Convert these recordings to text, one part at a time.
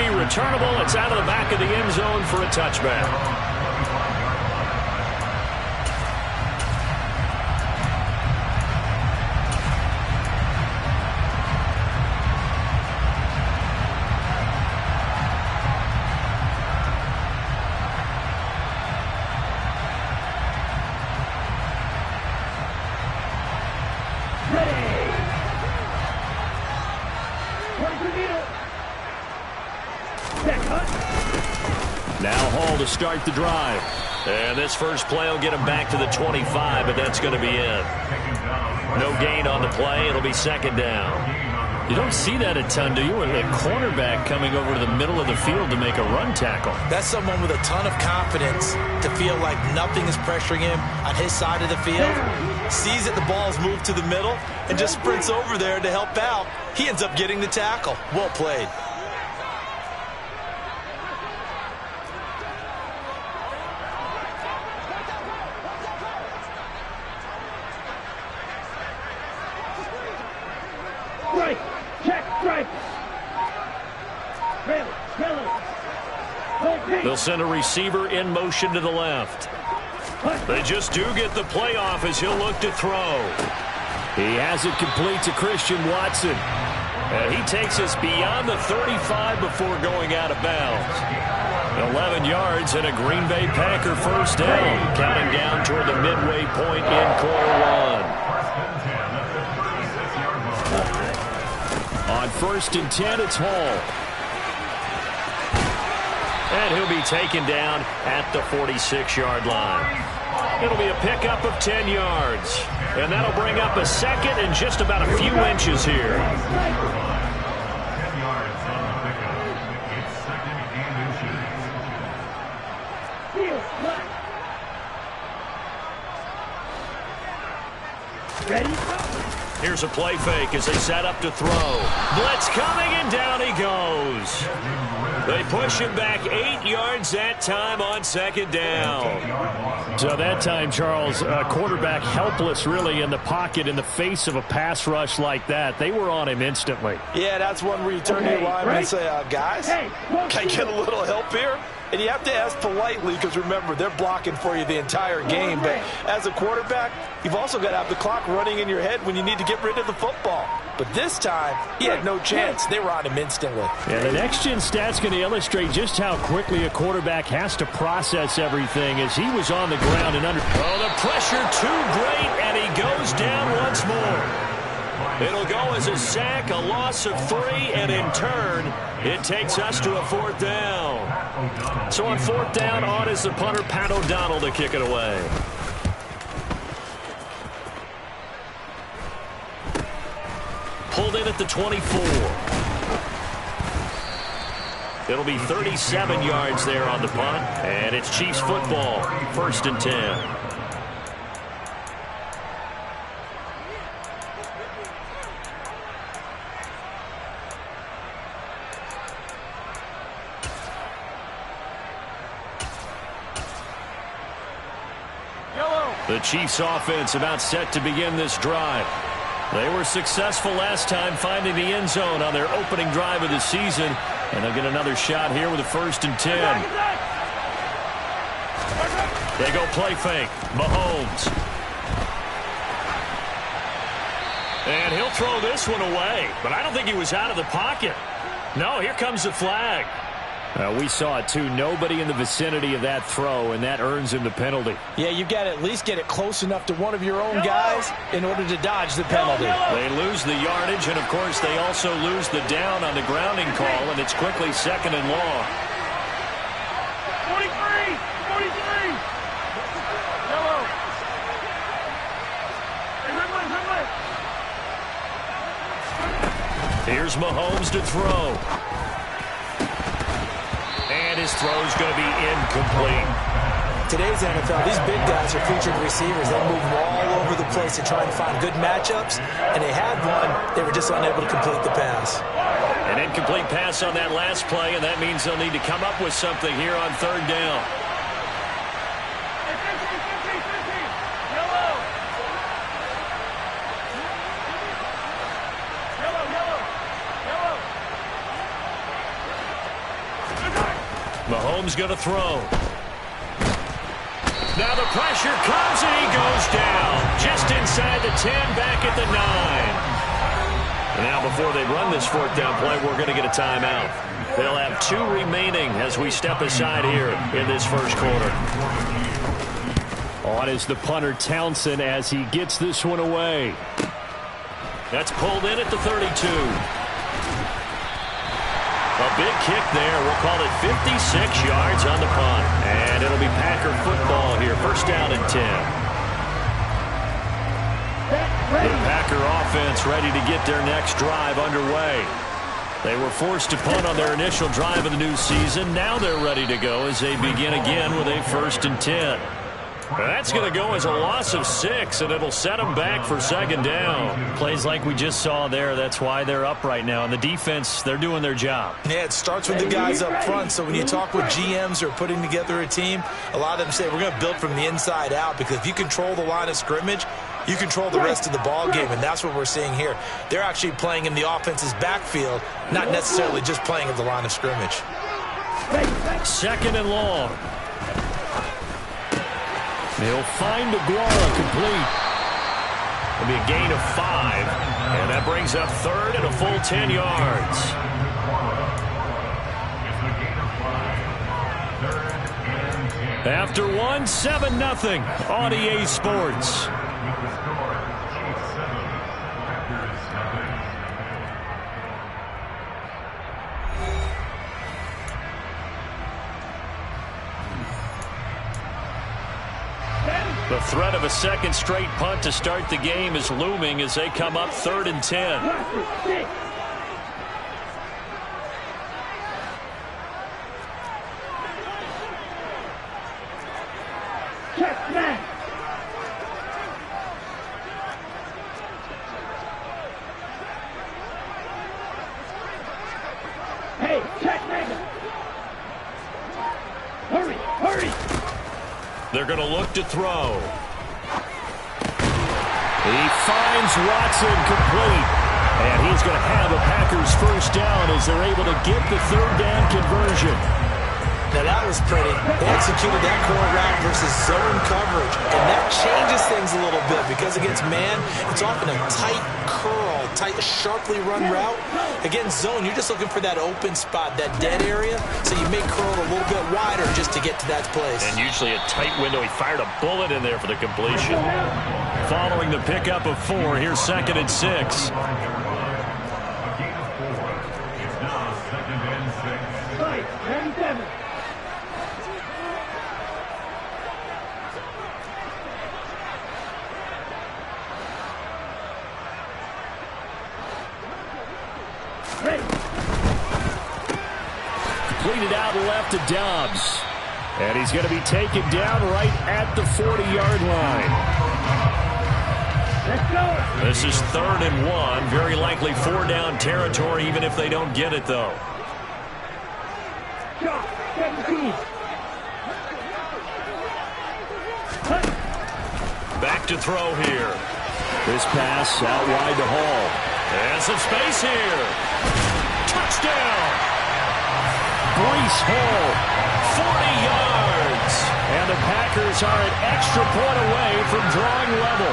be returnable. It's out of the back of the end zone for a touchback. Now Hall to start the drive. And this first play will get him back to the 25, but that's going to be it. No gain on the play. It'll be second down. You don't see that a ton, do you? A cornerback coming over to the middle of the field to make a run tackle. That's someone with a ton of confidence to feel like nothing is pressuring him on his side of the field. Sees that the ball's moved to the middle and just sprints over there to help out. He ends up getting the tackle. Well played. They'll send a receiver in motion to the left. They just do get the playoff as he'll look to throw. He has it complete to Christian Watson. And he takes us beyond the 35 before going out of bounds. 11 yards and a Green Bay Packer first down. Counting down toward the midway point in quarter one. On 1st and 10, it's Hall. And he'll be taken down at the 46-yard line. It'll be a pickup of 10 yards. And that'll bring up a second and just about a few inches here. Ready? Here's a play fake as they set up to throw. Blitz coming, and down he goes. They push him back 8 yards that time on second down. So that time, Charles, quarterback helpless really in the pocket in the face of a pass rush like that. They were on him instantly. Yeah, that's one where you turn to your lineman and say, guys, can I get a little help here? And you have to ask politely because, remember, they're blocking for you the entire game. But as a quarterback, you've also got to have the clock running in your head when you need to get rid of the football. But this time, he had no chance. They were on him instantly. Yeah, the next-gen stat's going to illustrate just how quickly a quarterback has to process everything as he was on the ground and under. Oh, the pressure too great, and he goes down once more. It'll go as a sack, a loss of 3, and in turn, it takes us to a 4th down. So on 4th down, on is the punter, Pat O'Donnell, to kick it away. Pulled in at the 24. It'll be 37 yards there on the punt, and it's Chiefs football, 1st and 10. The Chiefs offense about set to begin this drive. They were successful last time finding the end zone on their opening drive of the season. And they'll get another shot here with a 1st and 10. They go play fake. Mahomes. And he'll throw this one away. But I don't think he was out of the pocket. No, here comes the flag. We saw it, too. Nobody in the vicinity of that throw, and that earns him the penalty. Yeah, you've got to at least get it close enough to one of your own guys in order to dodge the penalty. They lose the yardage, and, of course, they also lose the down on the grounding call, and it's quickly 2nd and long. 43! 43! Yellow! Hey, Here's Mahomes to throw. And his throw's going to be incomplete. Today's NFL, these big guys are featured receivers. They move all over the place to try and find good matchups, and they had one. They were just unable to complete the pass. An incomplete pass on that last play, and that means they'll need to come up with something here on 3rd down. Mahomes going to throw. Now the pressure comes and he goes down. Just inside the 10, back at the 9. And now before they run this fourth down play, we're going to get a timeout. They'll have 2 remaining as we step aside here in this first quarter. On is the punter Townsend as he gets this one away. That's pulled in at the 32. A big kick there. We'll call it 56 yards on the punt. And it'll be Packer football here. First down and 10. The Packer offense ready to get their next drive underway. They were forced to punt on their initial drive of the new season. Now they're ready to go as they begin again with a 1st and 10. That's going to go as a loss of 6, and it'll set them back for 2nd down. Plays like we just saw there. That's why they're up right now. And the defense, they're doing their job. Yeah, it starts with the guys up front. So when you talk with GMs who are putting together a team, a lot of them say we're going to build from the inside out, because if you control the line of scrimmage, you control the rest of the ball game, and that's what we're seeing here. They're actually playing in the offense's backfield, not necessarily just playing at the line of scrimmage. 2nd and long. They'll find Aguara complete. It'll be a gain of 5, and that brings up 3rd and a full 10 yards. After 1, 7-0 on EA Sports. The threat of a 2nd straight punt to start the game is looming as they come up 3rd and 10. Hey, checkmate! Hurry, hurry! They're going to look to throw. He finds Watson complete. And he's going to have a Packers first down as they're able to get the 3rd down conversion. Now that was pretty. They executed that corner route versus zone coverage. And that changes things a little bit, because against man, it's often a tight curl, tight, sharply run route. Against zone, you're just looking for that open spot, that dead area, so you may curl it a little bit wider just to get to that place. And usually a tight window. He fired a bullet in there for the completion. Following the pickup of 4, here's 2nd and 6. Completed out left to Dobbs. And he's going to be taken down right at the 40-yard line. Let's go! This is 3rd and 1. Very likely 4-down territory, even if they don't get it, though. Back to throw here. This pass out wide to Hall. And some space here. Touchdown! Breece Hall, 40 yards. And the Packers are an extra point away from drawing level.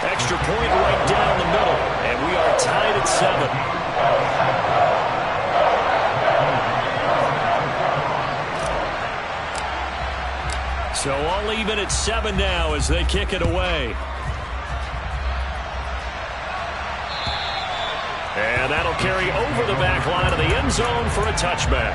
Extra point right down the middle. And we are tied at 7. So all even at 7 now as they kick it away. And that'll carry over the back line of the end zone for a touchback.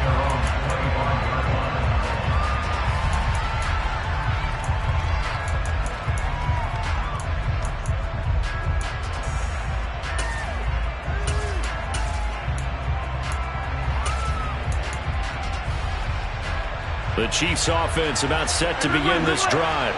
The Chiefs offense about set to begin this drive.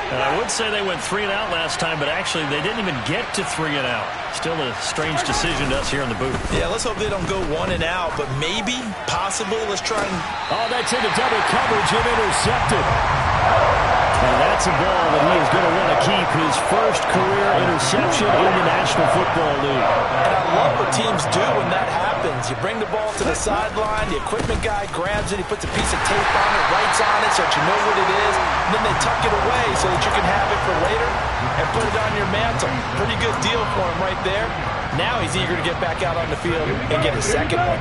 And I would say they went 3 and out last time, but actually they didn't even get to 3 and out. Still a strange decision to us here in the booth. Yeah, let's hope they don't go 1 and out, but maybe, possibly, let's try and... Oh, that's into double coverage and intercepted. And that's a ball that he is going to want to keep his his first career interception in the National Football League. And I love what teams do when that happens. You bring the ball to the sideline, the equipment guy grabs it, he puts a piece of tape on it, writes on it so that you know what it is, and then they tuck it away so that you can have it for later and put it on your mantle. Pretty good deal for him right there. Now he's eager to get back out on the field and get his second one.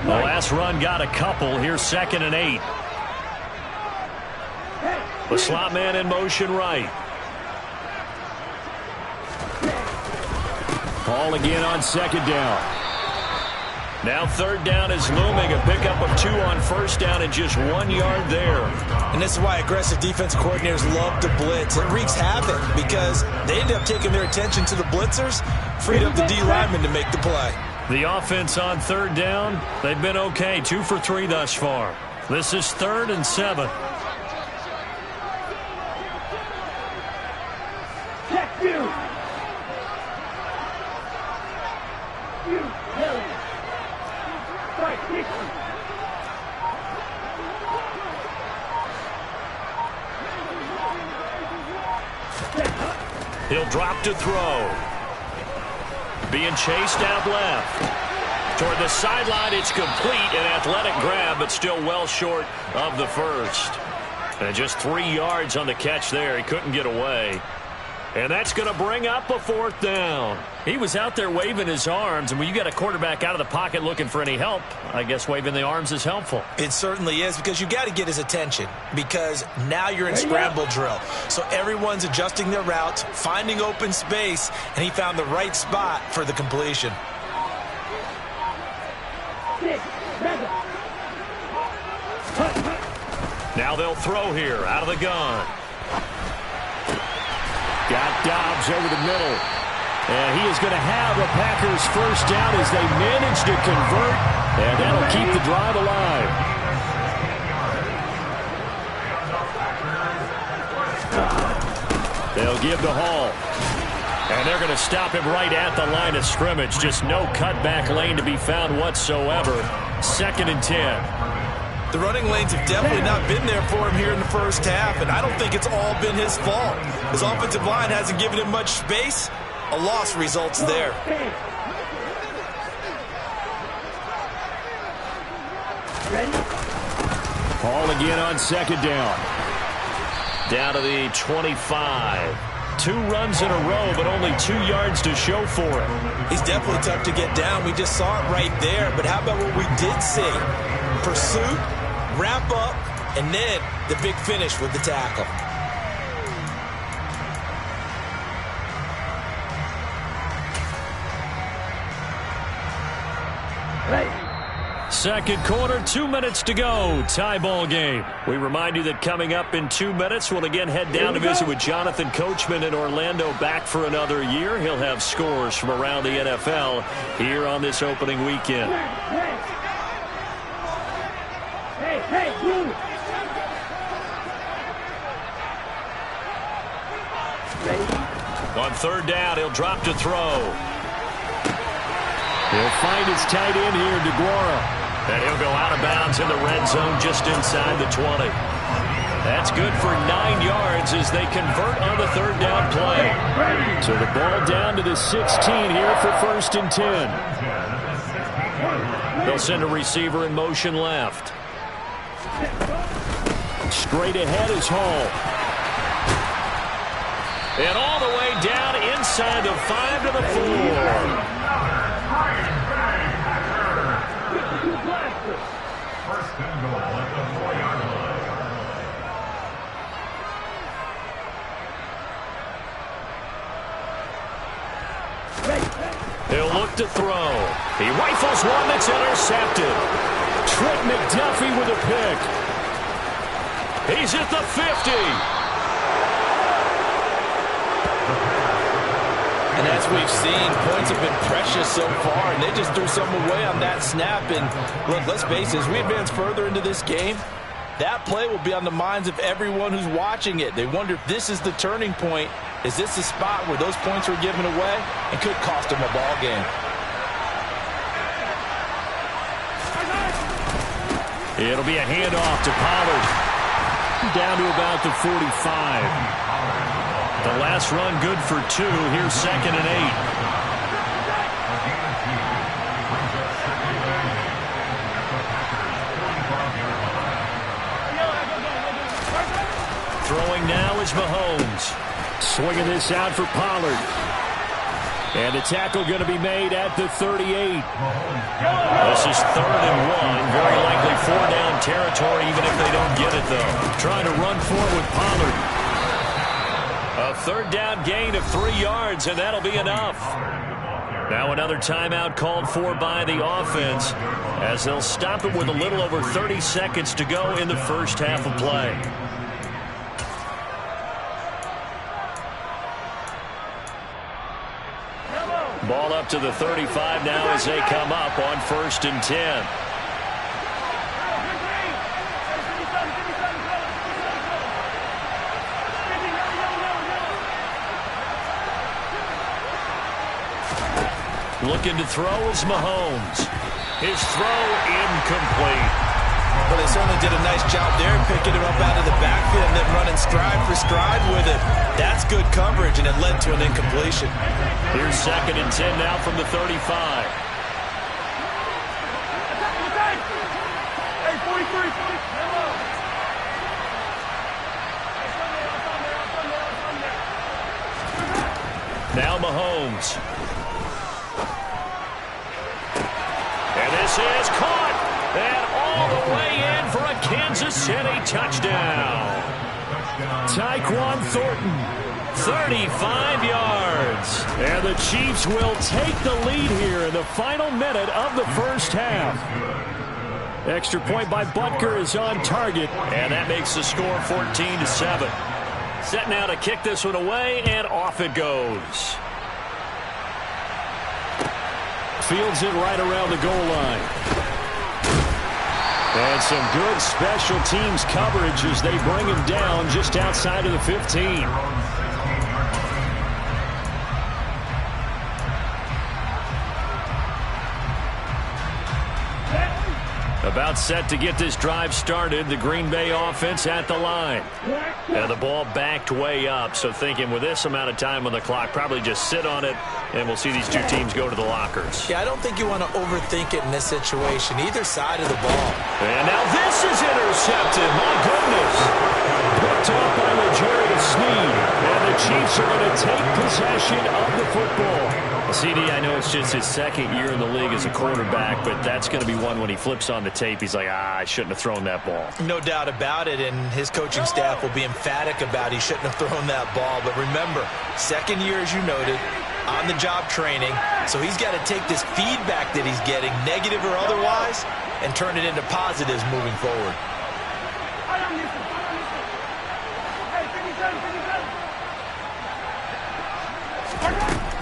The last run got a couple. Here's 2nd and 8. The slot man in motion right. Ball again on 2nd down. Now 3rd down is looming. A pickup of 2 on 1st down and just 1 yard there. And this is why aggressive defense coordinators love to blitz. It wreaks havoc because they end up taking their attention to the blitzers, freed up the D lineman to make the play. The offense on 3rd down, they've been okay. 2 for 3 thus far. This is 3rd and 7. Check you. He'll drop to throw. Being chased out left. Toward the sideline, it's complete. An athletic grab, but still well short of the first. And just 3 yards on the catch there. He couldn't get away. And that's going to bring up a 4th down. He was out there waving his arms, and when you got a quarterback out of the pocket looking for any help, I guess waving the arms is helpful. It certainly is, because you got to get his attention, because now you're in scramble drill. So everyone's adjusting their routes, finding open space, and he found the right spot for the completion. 6, 7. Now they'll throw here out of the gun. Got Dobbs over the middle. And he is going to have a Packers first down as they manage to convert. And that'll keep the drive alive. They'll give to Hall. And they're going to stop him right at the line of scrimmage. Just no cutback lane to be found whatsoever. 2nd and 10. The running lanes have definitely not been there for him here in the first half, and I don't think it's all been his fault. His offensive line hasn't given him much space. A loss results there. Hall again on 2nd down. Down to the 25. 2 runs in a row, but only 2 yards to show for it. He's definitely tough to get down. We just saw it right there, but how about what we did see? Pursuit, wrap up, and then the big finish with the tackle. Second quarter, 2 minutes to go. Tie ball game. We remind you that coming up in 2 minutes, we'll again head down to visit with Jonathan Coachman in Orlando, back for another year. He'll have scores from around the NFL here on this opening weekend. Hey, you. On 3rd down, he'll drop to throw. He'll find his tight end here, DeGuara. And he'll go out of bounds in the red zone just inside the 20. That's good for 9 yards as they convert on the 3rd down play. So the ball down to the 16 here for 1st and 10. They'll send a receiver in motion left. Straight ahead is Hall. And all the way down inside the 5 to the 4. He'll look to throw. He rifles one that's intercepted. Trent McDuffie with a pick. He's at the 50. And as we've seen, points have been precious so far, and they just threw some away on that snap. And look, let's face it, as we advance further into this game, that play will be on the minds of everyone who's watching it. They wonder if this is the turning point. Is this the spot where those points were given away and could cost them a ball game? It'll be a handoff to Pollard. Down to about the 45. The last run good for 2. Here's 2nd and 8. Throwing now is Mahomes. Swinging this out for Pollard. And the tackle going to be made at the 38. This is 3rd and 1. Very likely 4-down territory, even if they don't get it, though. Trying to run forward with Pollard. A 3rd down gain of 3 yards, and that'll be enough. Now another timeout called for by the offense, as they'll stop it with a little over 30 seconds to go in the first half of play. Ball up to the 35 now as they come up on 1st and 10. Looking to throw is Mahomes. His throw incomplete. Well, they certainly did a nice job there, picking him up out of the backfield and then running stride for stride with it. That's good coverage, and it led to an incompletion. Here's 2nd and 10 now from the 35. Now Mahomes. And this is caught. And all the way in for a Kansas City touchdown. Tyquan Thornton. 35 yards. And the Chiefs will take the lead here in the final minute of the first half. Extra point by Butker is on target. And that makes the score 14-7. Set now to kick this one away, and off it goes. Fields it right around the goal line. And some good special teams coverage as they bring him down just outside of the 15. About set to get this drive started. The Green Bay offense at the line. And the ball backed way up. So thinking with this amount of time on the clock, probably just sit on it, and we'll see these two teams go to the lockers. Yeah, I don't think you want to overthink it in this situation. Either side of the ball. And now this is intercepted. My goodness. Picked off by L'Jarius Sneed. And the Chiefs are going to take possession of the football. CD, I know it's just his 2nd year in the league as a quarterback, but that's going to be one when he flips on the tape, he's like, I shouldn't have thrown that ball. No doubt about it, and his coaching staff will be emphatic about he shouldn't have thrown that ball. But remember, 2nd year, as you noted, on-the-job training, so he's got to take this feedback that he's getting, negative or otherwise, and turn it into positives moving forward.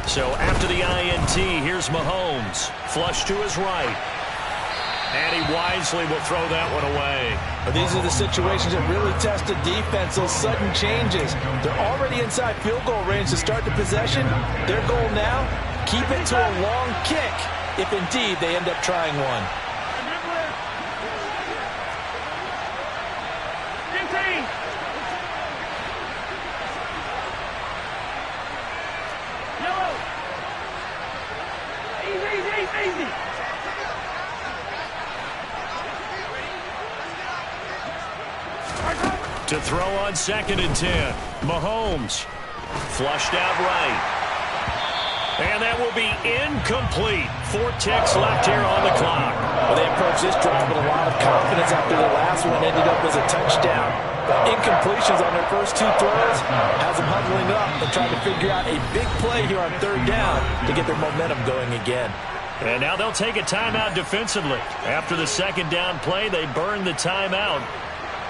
So after the INT, here's Mahomes. Flush to his right. And he wisely will throw that one away. These are the situations that really test the defense, those sudden changes. They're already inside field goal range to start the possession. Their goal now, keep it to a long kick, if indeed they end up trying one. To throw on 2nd and 10. Mahomes flushed out right. And that will be incomplete. 4 ticks left here on the clock. Well, they approached this drive with a lot of confidence after the last one ended up as a touchdown. But incompletions on their first 2 throws has them huddling up and trying to figure out a big play here on 3rd down to get their momentum going again. And now they'll take a timeout defensively. After the 2nd down play, they burn the timeout,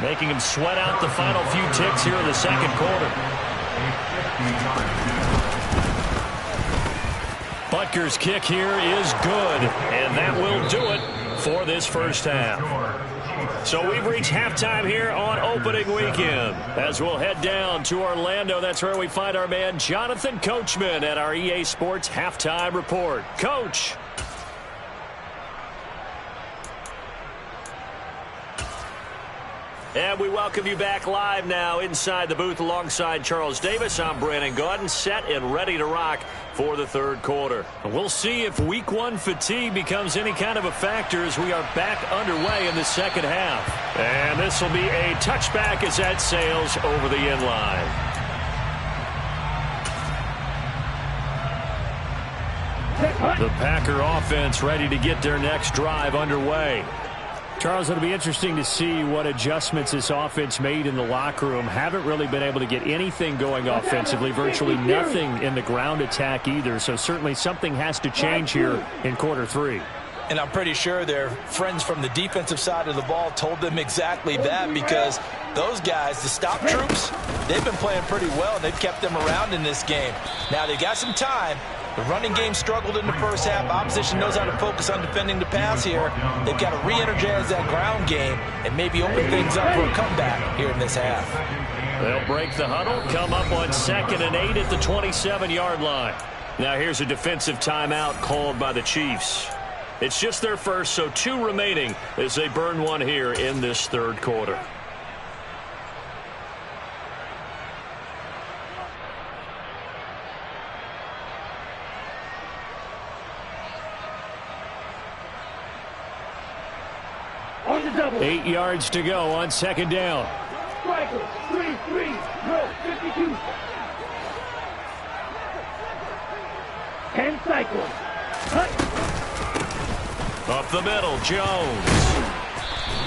making them sweat out the final few ticks here in the 2nd quarter. Butker's kick here is good, and that will do it for this first half. So we've reached halftime here on opening weekend. As we'll head down to Orlando, that's where we find our man Jonathan Coachman at our EA Sports Halftime Report. Coach. And we welcome you back live now inside the booth alongside Charles Davis. I'm Brandon Gaudin, set and ready to rock for the third quarter. We'll see if week one fatigue becomes any kind of a factor as we are back underway in the second half. And this will be a touchback as that sails over the end line. The Packer offense ready to get their next drive underway. Charles, it'll be interesting to see what adjustments this offense made in the locker room. Haven't really been able to get anything going offensively, virtually nothing in the ground attack either. So certainly something has to change here in quarter three. And I'm pretty sure their friends from the defensive side of the ball told them exactly that, because those guys, the stop troops, they've been playing pretty well. They've kept them around in this game. Now they got some time. The running game struggled in the first half. Opposition knows how to focus on defending the pass here. They've got to re-energize that ground game and maybe open things up for a comeback here in this half. They'll break the huddle, come up on 2nd and 8 at the 27-yard line. Now here's a defensive timeout called by the Chiefs. It's just their first, so 2 remaining as they burn one here in this third quarter. On the double. 8 yards to go on 2nd down. Striker, 3-3, no, 52. 10 cycles. Cut. Up the middle, Jones.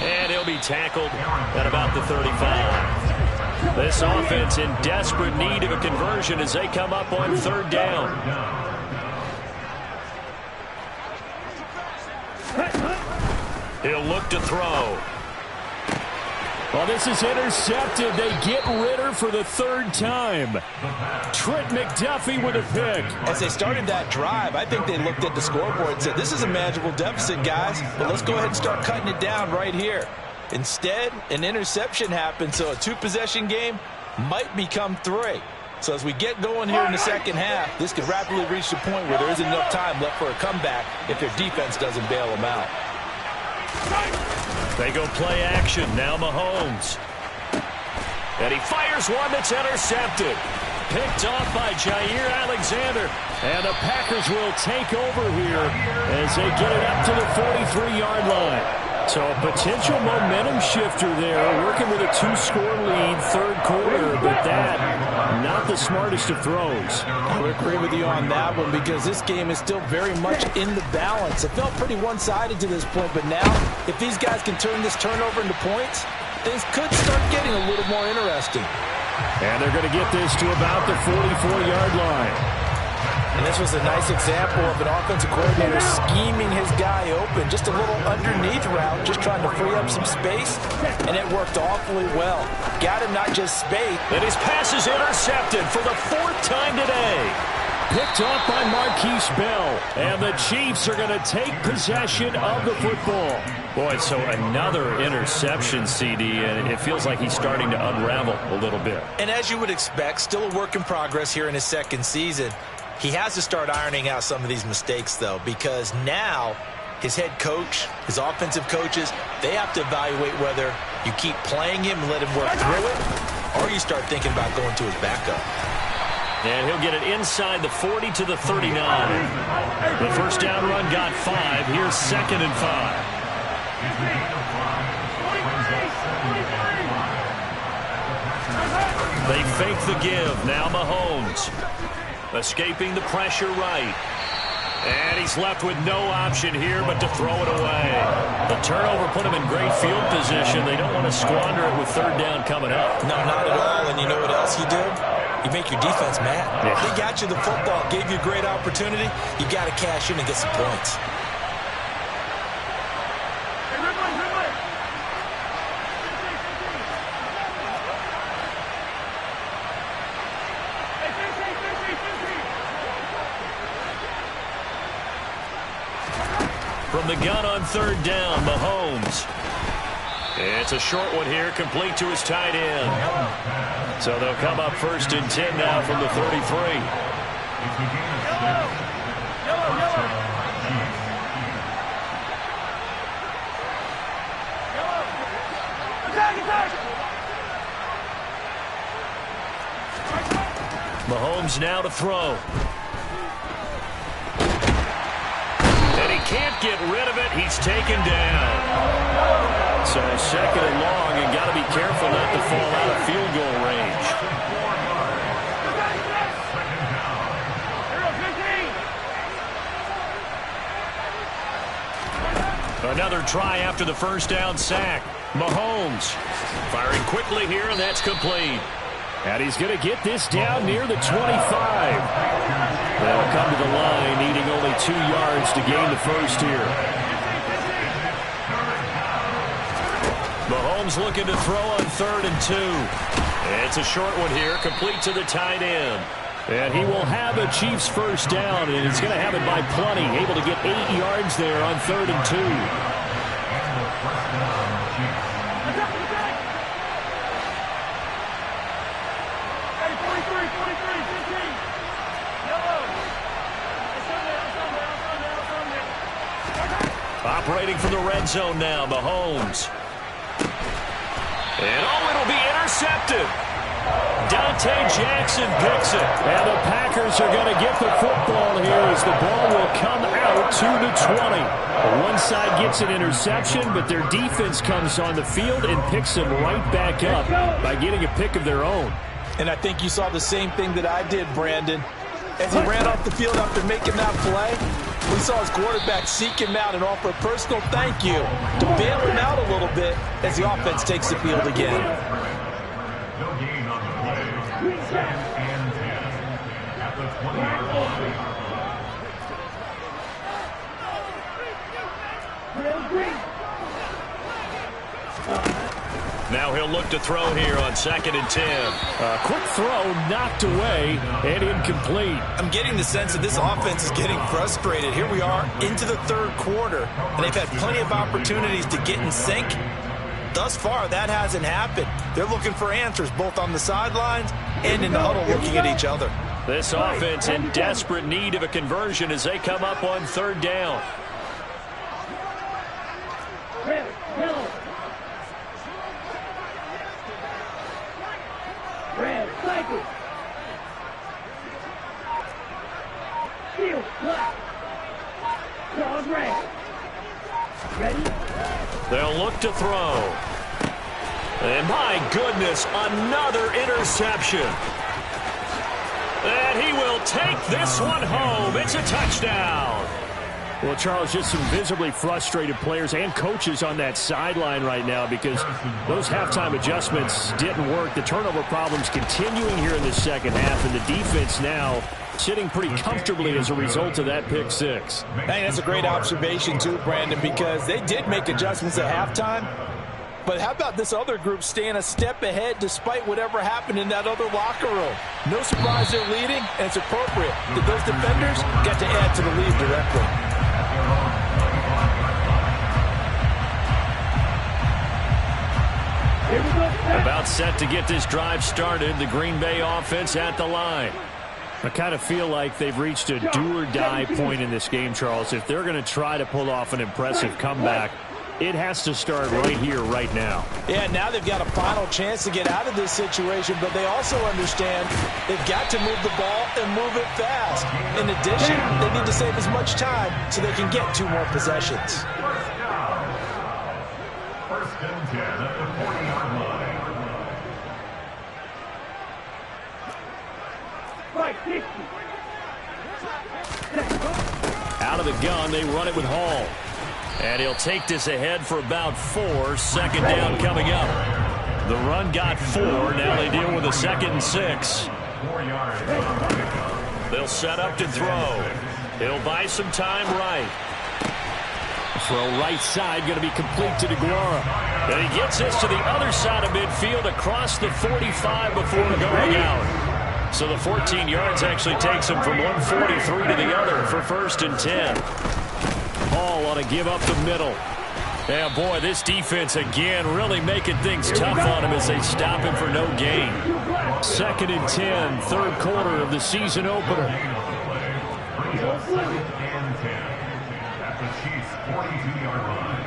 And he'll be tackled at about the 35. This offense in desperate need of a conversion as they come up on 3rd down. He'll look to throw. Well, this is intercepted. They get Ritter for the 3rd time. Trent McDuffie with a pick. As they started that drive, I think they looked at the scoreboard and said, this is a manageable deficit, guys, but let's go ahead and start cutting it down right here. Instead, an interception happened, so a 2-possession game might become 3. So as we get going here in the second half, this could rapidly reach the point where there isn't enough time left for a comeback if their defense doesn't bail them out. They go play action. Now Mahomes. And he fires one that's intercepted. Picked off by Jair Alexander. And the Packers will take over here as they get it up to the 43-yard line. So a potential momentum shifter there, working with a 2-score lead, 3rd quarter, but that, not the smartest of throws. I would agree with you on that one, because this game is still very much in the balance. It felt pretty one-sided to this point, but now, if these guys can turn this turnover into points, things could start getting a little more interesting. And they're going to get this to about the 44-yard line. And this was a nice example of an offensive coordinator scheming his guy open. Just a little underneath route, just trying to free up some space, and it worked awfully well. Got him not just space. And his pass is intercepted for the 4th time today. Picked off by Marquise Bell. And the Chiefs are going to take possession of the football. Boy, so another interception, CD, and it feels like he's starting to unravel a little bit. And as you would expect, still a work in progress here in his 2nd season. He has to start ironing out some of these mistakes, though, because now his head coach, his offensive coaches, they have to evaluate whether you keep playing him and let him work through it, or you start thinking about going to his backup. And he'll get it inside the 40 to the 39. The first down run got 5. Here's 2nd and 5. They fake the give. Now Mahomes. Escaping the pressure right. And he's left with no option here but to throw it away. The turnover put him in great field position. They don't want to squander it with 3rd down coming up. No, not at all. And you know what else you do? You make your defense mad. Yeah. They got you the football, gave you a great opportunity. You got to cash in and get some points. From the gun on 3rd down, Mahomes. It's a short one here, complete to his tight end. So they'll come up 1st and 10 now from the 33. Mahomes now to throw. And he can't get rid of it. He's taken down. So second and long, and got to be careful not to fall out of field goal range. Another try after the first down sack. Mahomes firing quickly here, and that's complete. And he's going to get this down near the 25. They'll come to the line, needing only 2 yards to gain the first here. Mahomes looking to throw on 3rd and 2. It's a short one here, complete to the tight end. And he will have a Chiefs first down, and he's going to have it by plenty. Able to get 8 yards there on 3rd and 2. Operating from the red zone now, Mahomes. And it'll be intercepted. Dante Jackson picks it. And the Packers are going to get the football here as the ball will come out to the 20. One side gets an interception, but their defense comes on the field and picks them right back up by getting a pick of their own. And I think you saw the same thing that I did, Brandon. As he ran off the field after making that play, we saw his quarterback seek him out and offer a personal thank you to bail him out a little bit as the offense takes the field again. Now he'll look to throw here on 2nd and 10. A quick throw knocked away and incomplete. I'm getting the sense that this offense is getting frustrated. Here we are into the 3rd quarter, and they've had plenty of opportunities to get in sync. Thus far, that hasn't happened. They're looking for answers both on the sidelines and in the huddle looking at each other. This offense in desperate need of a conversion as they come up on 3rd down. Red, cycle. Field, black. Dog red. Ready? They'll look to throw. And my goodness, another interception. And he will take this one home. It's a touchdown. Well, Charles, just some visibly frustrated players and coaches on that sideline right now because those halftime adjustments didn't work. The turnover problems continuing here in the second half, and the defense now sitting pretty comfortably as a result of that pick six. Hey, that's a great observation too, Brandon, because they did make adjustments at halftime. But how about this other group staying a step ahead despite whatever happened in that other locker room? No surprise they're leading, and it's appropriate that those defenders got to add to the lead directly. About set to get this drive started. The Green Bay offense at the line. I kind of feel like they've reached a do-or-die point in this game, Charles. If they're going to try to pull off an impressive comeback, it has to start right here, right now. Yeah, now they've got a final chance to get out of this situation, but they also understand they've got to move the ball and move it fast. In addition, they need to save as much time so they can get 2 more possessions. First and 10 at the 40-yard line. Out of the gun, they run it with Hall. And he'll take this ahead for about 4. 2nd down coming up. The run got 4. Now they deal with a 2nd and 6. 4 yards. They'll set up to throw. He'll buy some time right. Throw right side, going to be complete to DeGuara. And he gets this to the other side of midfield across the 45 before going out. So the 14 yards actually takes him from 143 to the other for 1st and 10. Hall on a give up the middle. Yeah, boy, this defense again really making things tough on him as they stop him for no gain. 2nd and 10, 3rd quarter of the season opener. At the Chiefs' 42-yard line.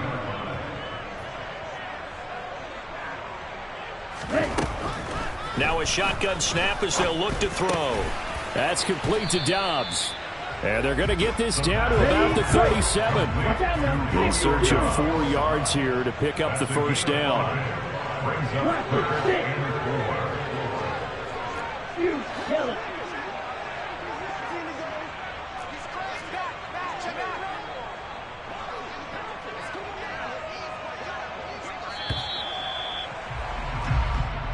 Now a shotgun snap as they'll look to throw. That's complete to Dobbs. And they're going to get this down to about the 37. In search of 4 yards here to pick up the first down. Brings up third and 4. You kill it.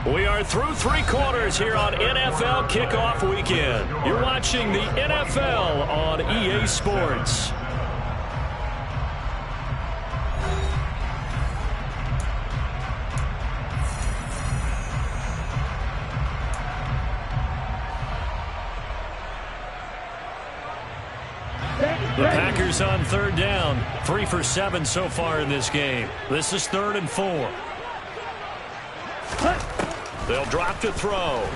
We are through 3 quarters here on NFL Kickoff Weekend. You're watching the NFL on EA Sports. The Packers on 3rd down. 3 for 7 so far in this game. This is 3rd and 4. They'll drop to throw.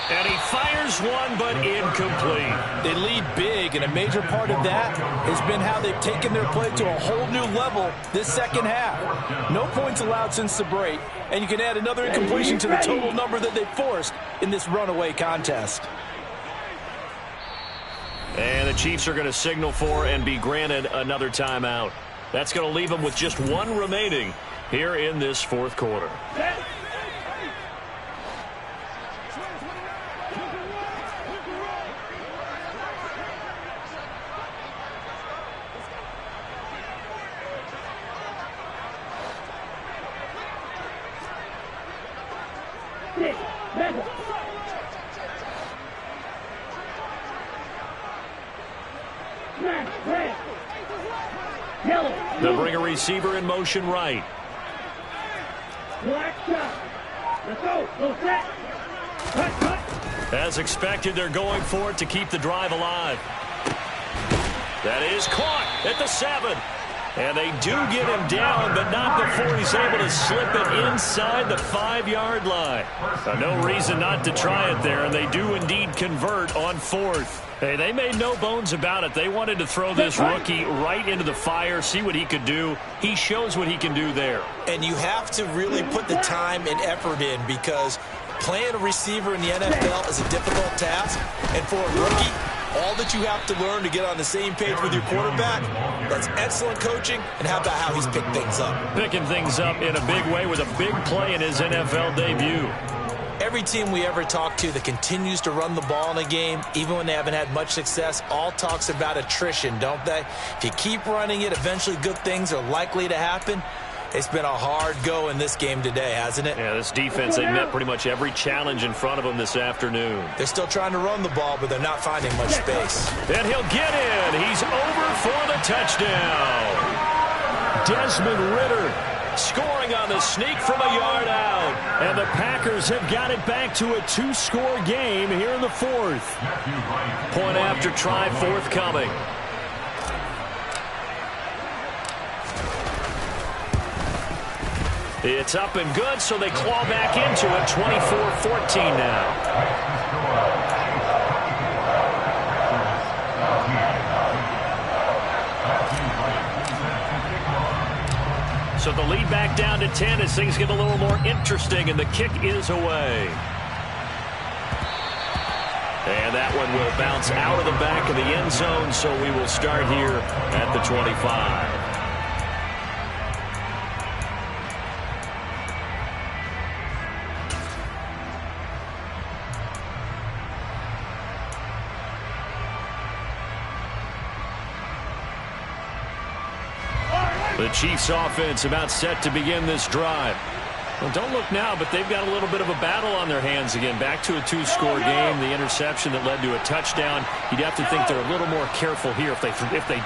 And he fires one, but incomplete. They lead big, and a major part of that has been how they've taken their play to a whole new level this second half. No points allowed since the break, and you can add another incompletion to the total number that they forced in this runaway contest. And the Chiefs are going to signal for and be granted another timeout. That's going to leave them with just 1 remaining here in this 4th quarter. They'll bring a receiver in motion right. Black shot. Let's go. Go set. Cut. As expected, they're going for it to keep the drive alive. That is caught at the 7. And they do get him down, but not before he's able to slip it inside the 5-yard line. No reason not to try it there, and they do indeed convert on 4th. Hey, they made no bones about it. They wanted to throw this rookie right into the fire, see what he could do. He shows what he can do there. And you have to really put the time and effort in, because playing a receiver in the NFL is a difficult task. And for a rookie, all that you have to learn to get on the same page with your quarterback, that's excellent coaching. And how about how he's picked things up? Picking things up in a big way with a big play in his NFL debut. Every team we ever talk to that continues to run the ball in a game, even when they haven't had much success, all talks about attrition, don't they? If you keep running it, eventually good things are likely to happen. It's been a hard go in this game today, hasn't it? Yeah, this defense, they met pretty much every challenge in front of them this afternoon. They're still trying to run the ball, but they're not finding much space. And he'll get in. He's over for the touchdown. Desmond Ridder scoring on the sneak from a yard out. And the Packers have got it back to a 2-score game here in the 4th. Point after try forthcoming. It's up and good, so they claw back into it. 24-14 now. So the lead back down to 10 as things get a little more interesting, and the kick is away. And that one will bounce out of the back of the end zone, so we will start here at the 25. The Chiefs offense about set to begin this drive. Well, don't look now, but they've got a little bit of a battle on their hands again. Back to a 2-score game. The interception that led to a touchdown. You'd have to think they're a little more careful here if they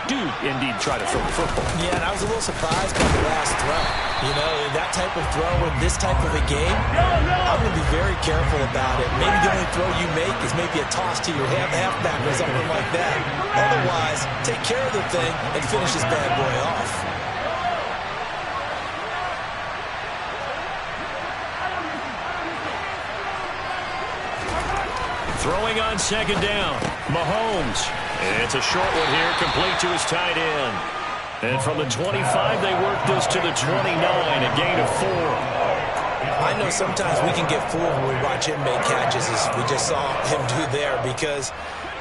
do indeed try to throw the football. Yeah, and I was a little surprised by the last throw. You know, that type of throw in this type of a game, I'm going to be very careful about it. Maybe the only throw you make is maybe a toss to your halfback or something like that. Otherwise, take care of the thing and finish this bad boy off. Throwing on 2nd down, Mahomes. It's a short one here, complete to his tight end. And from the 25, they work this to the 29, a gain of 4. I know sometimes we can get fooled when we watch him make catches, as we just saw him do there, because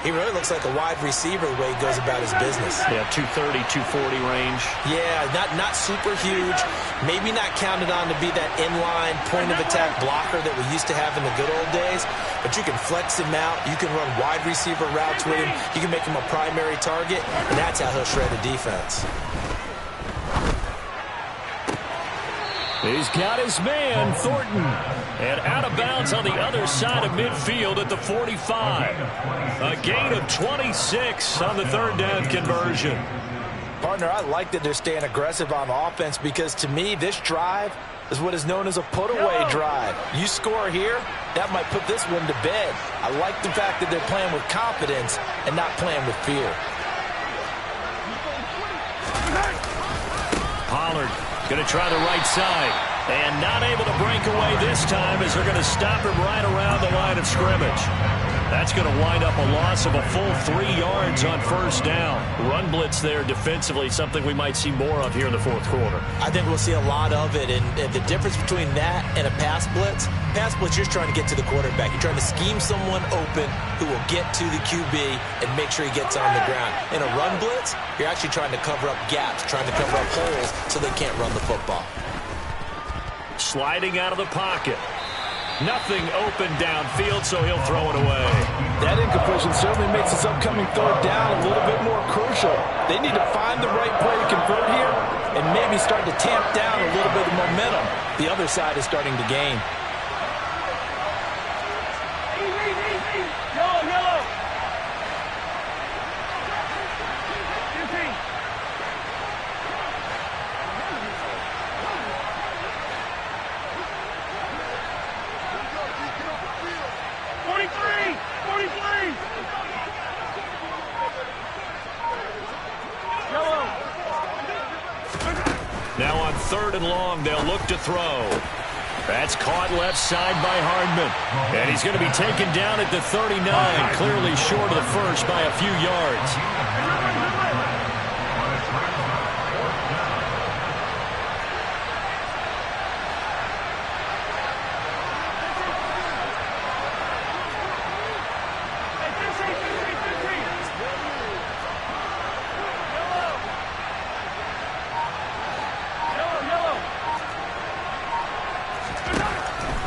he really looks like a wide receiver the way he goes about his business. Yeah, 230, 240 range. Yeah, not super huge. Maybe not counted on to be that inline point-of-attack blocker that we used to have in the good old days. But you can flex him out. You can run wide receiver routes with him. You can make him a primary target, and that's how he'll shred a defense. He's got his man, Thornton. And out of bounds on the other side of midfield at the 45. A gain of 26 on the third down conversion. Partner, I like that they're staying aggressive on offense because, to me, this drive is what is known as a put-away drive. You score here, that might put this one to bed. I like the fact that they're playing with confidence and not playing with fear. Pollard going to try the right side. And not able to break away this time as they're going to stop him right around the line of scrimmage. That's going to wind up a loss of a full 3 yards on first down. Run blitz there defensively, something we might see more of here in the fourth quarter. I think we'll see a lot of it, and the difference between that and a pass blitz, you're trying to get to the quarterback. You're trying to scheme someone open who will get to the QB and make sure he gets on the ground. In a run blitz, you're actually trying to cover up gaps, trying to cover up holes so they can't run the football. Sliding out of the pocket. Nothing open downfield, so he'll throw it away. That incompletion certainly makes this upcoming third down a little bit more crucial. They need to find the right play to convert here and maybe start to tamp down a little bit of momentum the other side is starting to gain. Yellow. 43. Now on 3rd and long, they'll look to throw. That's caught left side by Hardman. And he's going to be taken down at the 39, clearly short of the first by a few yards.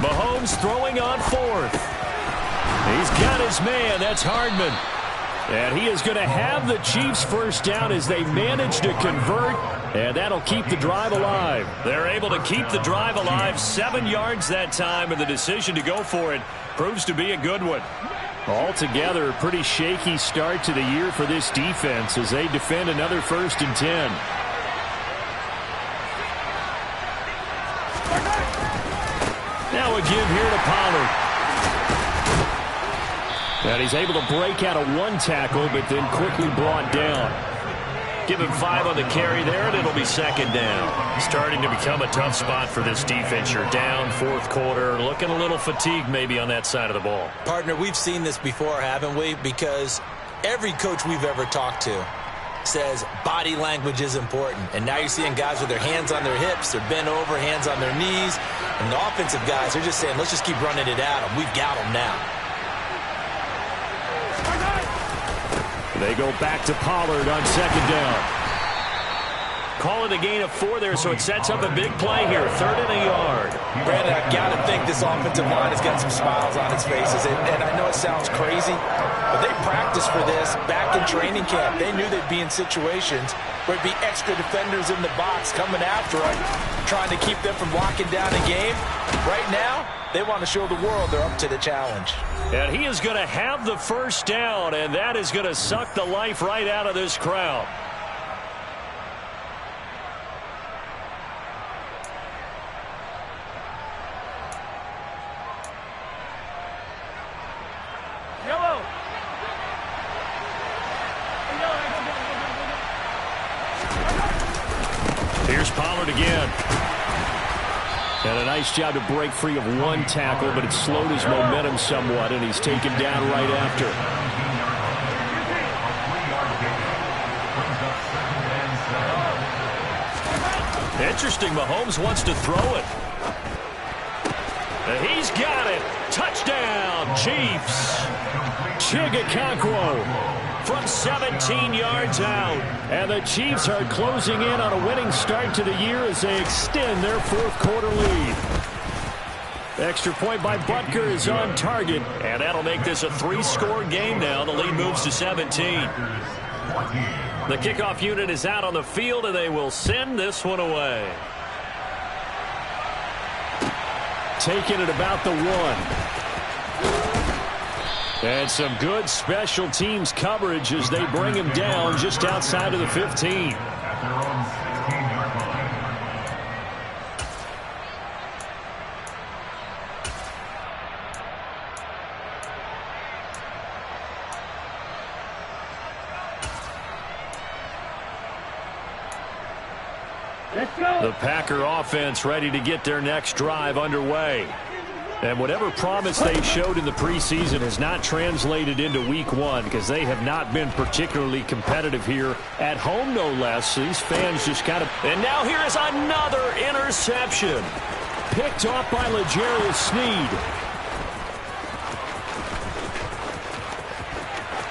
Mahomes throwing on 4th. He's got his man. That's Hardman. And he is going to have the Chiefs first down as they manage to convert. And that'll keep the drive alive. They're able to keep the drive alive. 7 yards that time, and the decision to go for it proves to be a good one. Altogether, a pretty shaky start to the year for this defense as they defend another 1st and 10. Now a give here to Pollard. And he's able to break out of 1 tackle, but then quickly brought down. Give him 5 on the carry there, and it'll be 2nd down. Starting to become a tough spot for this defense. You're down 4th quarter, looking a little fatigued maybe on that side of the ball. Partner, we've seen this before, haven't we? Because every coach we've ever talked to says body language is important. And now you're seeing guys with their hands on their hips, they're bent over, hands on their knees. And the offensive guys, they're just saying, let's just keep running it at them. We've got them now. They go back to Pollard on 2nd down. Call it a gain of 4 there, so it sets up a big play here. 3rd and a yard. Brandon, I've got to think this offensive line has got some smiles on its faces. And I know it sounds crazy, but they practiced for this back in training camp. They knew they'd be in situations where it'd be extra defenders in the box coming after them, trying to keep them from locking down a game. Right now, they want to show the world they're up to the challenge. And he is going to have the first down, and that is going to suck the life right out of this crowd. Here's Pollard again. And a nice job to break free of 1 tackle, but it slowed his momentum somewhat, and he's taken down right after. Interesting. Mahomes wants to throw it. He's got it. Touchdown, Chiefs. Chigakonkwo from 17 yards out. And the Chiefs are closing in on a winning start to the year as they extend their fourth quarter lead. Extra point by Butker is on target. And that'll make this a 3-score game now. The lead moves to 17. The kickoff unit is out on the field, and they will send this one away. Taking it about the 1. And some good special teams coverage as they bring him down just outside of the 15. The Packer offense ready to get their next drive underway. And whatever promise they showed in the preseason has not translated into week 1 because they have not been particularly competitive here at home, no less. These fans just got to... And now here is another interception. Picked off by L'Jarius Sneed.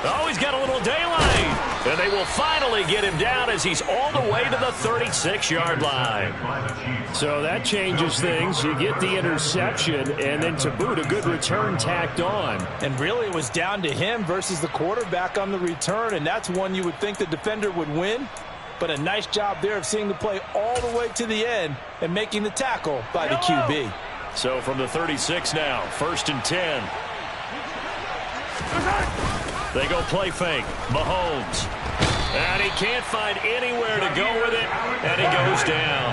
Oh, he's got a little daylight. And they will finally get him down as he's all the way to the 36-yard line. So that changes things. You get the interception, and then to boot, a good return tacked on. And really it was down to him versus the quarterback on the return, and that's one you would think the defender would win. But a nice job there of seeing the play all the way to the end and making the tackle by the QB. So from the 36 now, 1st and 10. They go play fake. Mahomes. And he can't find anywhere to go with it. And he goes down.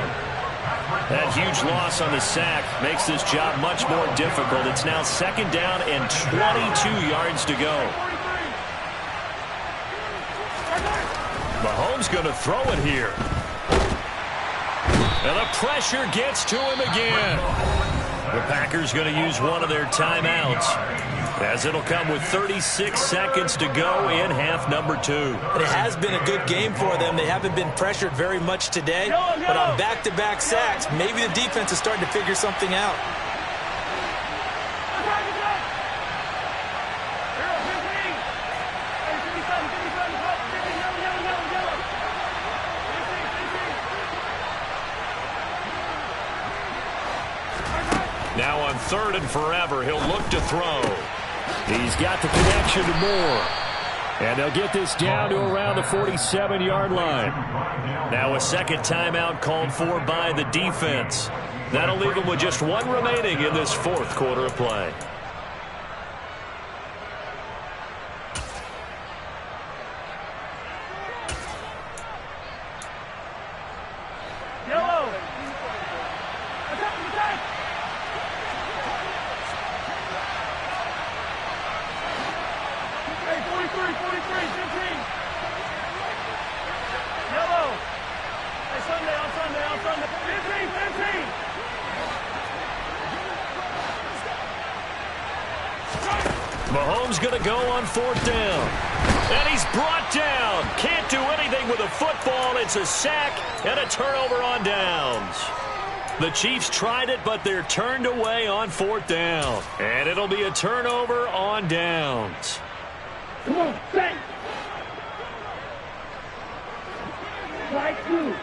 That huge loss on the sack makes this job much more difficult. It's now 2nd down and 22 yards to go. Mahomes going to throw it here. And the pressure gets to him again. The Packers going to use one of their timeouts, as it'll come with 36 seconds to go in half number 2. And it has been a good game for them. They haven't been pressured very much today, but on back-to-back sacks, maybe the defense is starting to figure something out. Now on 3rd and forever, he'll look to throw. He's got the connection to Moore. And they'll get this down to around the 47-yard line. Now a second timeout called for by the defense. That'll leave them with just 1 remaining in this 4th quarter of play. Mahomes going to go on 4th down. And he's brought down. Can't do anything with a football. It's a sack and a turnover on downs. The Chiefs tried it, but they're turned away on 4th down. And it'll be a turnover on downs. Come on, set. Right through.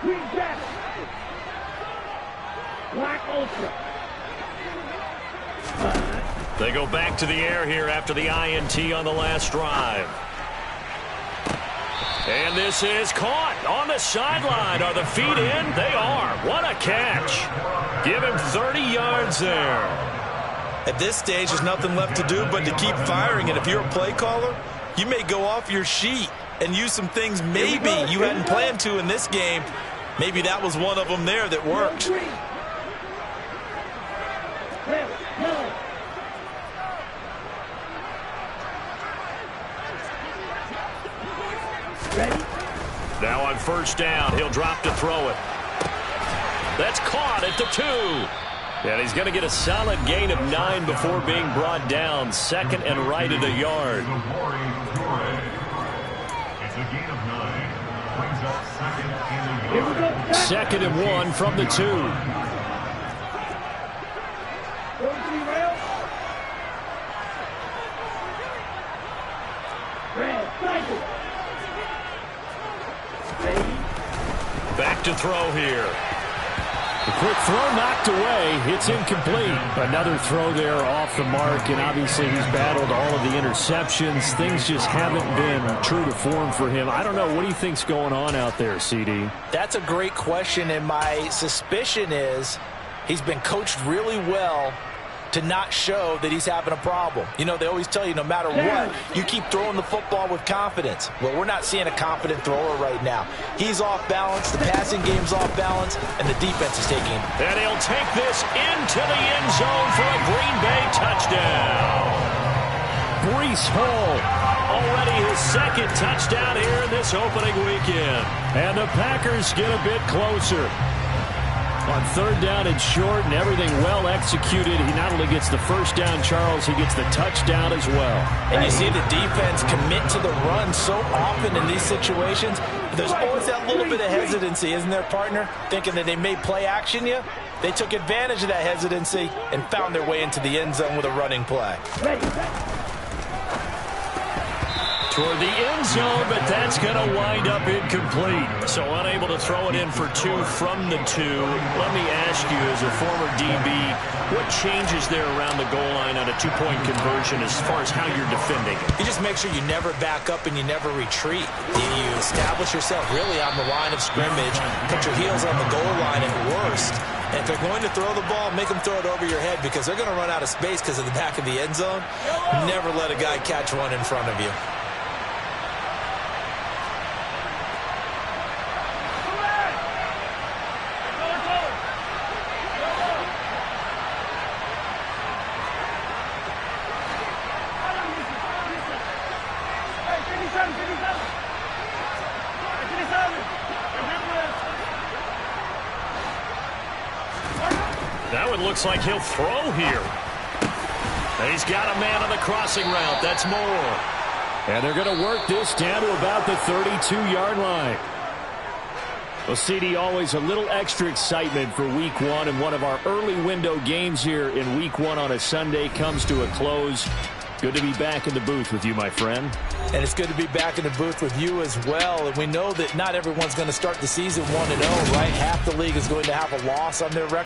Green jacket. Black ultra. They go back to the air here after the INT on the last drive. And this is caught on the sideline. Are the feet in? They are. What a catch. Give him 30 yards there. At this stage, there's nothing left to do but to keep firing. And if you're a play caller, you may go off your sheet and use some things maybe you hadn't planned to in this game. Maybe that was one of them there that worked. Now on 1st down, he'll drop to throw it. That's caught at the 2. And he's going to get a solid gain of 9 before being brought down. 2nd and right at a yard. The gain of 9 brings up second and 1. Second and 1 from the 2. Back to throw here. The quick throw knocked away. It's incomplete. Another throw there off the mark, and obviously he's battled all of the interceptions. Things just haven't been true to form for him. I don't know. What do you think's going on out there, CD? That's a great question, and my suspicion is he's been coached really well to not show that he's having a problem. You know, they always tell you no matter what, you keep throwing the football with confidence. Well, we're not seeing a confident thrower right now. He's off balance, the passing game's off balance, and the defense is taking him. And he'll take this into the end zone for a Green Bay touchdown. Breece Hall, already his second touchdown here in this opening weekend. And the Packers get a bit closer. On third down and short and everything well executed, he not only gets the first down, Charles, he gets the touchdown as well. And you see the defense commit to the run so often in these situations. There's always that little bit of hesitancy, isn't there, partner? Thinking that they may play action you. They took advantage of that hesitancy and found their way into the end zone with a running play. Toward the end zone, but that's going to wind up incomplete. So unable to throw it in for 2 from the 2. Let me ask you, as a former DB, what changes there around the goal line on a 2-point conversion as far as how you're defending? You just make sure you never back up and you never retreat. You establish yourself really on the line of scrimmage, put your heels on the goal line at worst. And if they're going to throw the ball, make them throw it over your head because they're going to run out of space because of the back of the end zone. Never let a guy catch one in front of you. That one looks like he'll throw here. And he's got a man on the crossing route. That's Moore. And they're going to work this down to about the 32-yard line. Well, CD, always a little extra excitement for Week 1, and one of our early window games here in Week 1 on a Sunday comes to a close. Good to be back in the booth with you, my friend. And it's good to be back in the booth with you as well. And we know that not everyone's going to start the season 1-0, right? Half the league is going to have a loss on their record.